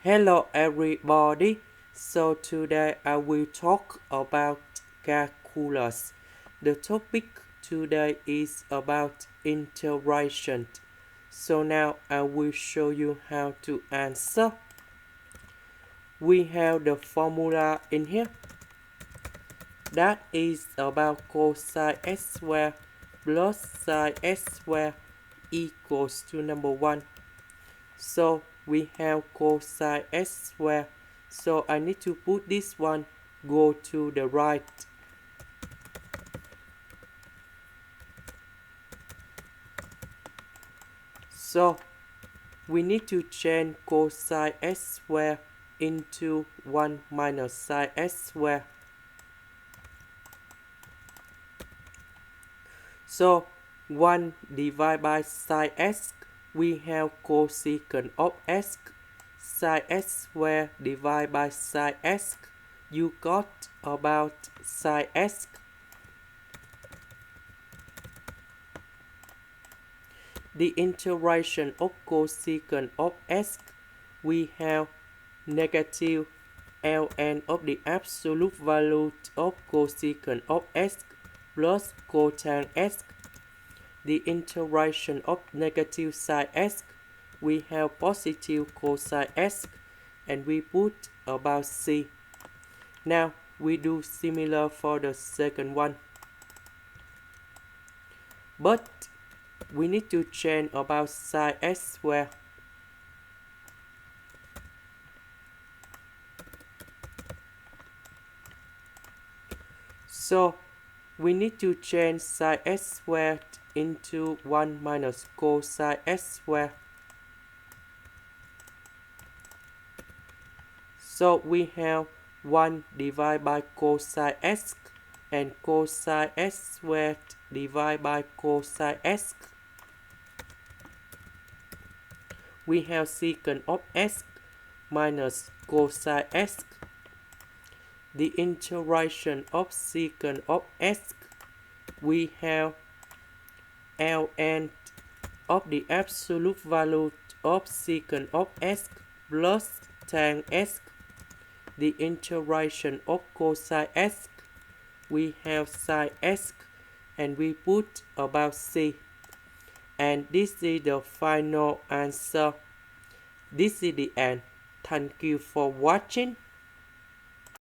Hello everybody. So today I will talk about calculus. The topic today is about integration. So now I will show you how to answer. We have the formula in here. That is about cosine x squared plus sine x squared equals to number 1. So we have cosine x squared. So I need to put this one go to the right. So we need to change cosine x squared into 1 minus sine x squared. So 1 divided by sine x, we have cosecant of x. Sine x squared divided by sine x, you got about sine x. The integration of cosecant of x, we have negative ln of the absolute value of cosecant of x plus cotangent x. The integration of negative sine x, we have positive cosine x, and we put about c. Now we do similar for the second one, but we need to change about sine x squared. So we need to change sine x squared into 1 minus cosine x squared. So we have 1 divided by cosine x and cosine x squared divided by cosine x. We have secant of x minus cosine x. The integration of secant of x, we have ln of the absolute value of secant of x plus tan x. The integration of cosine x, we have sine x, and we put about c. And this is the final answer. This is the end. Thank you for watching.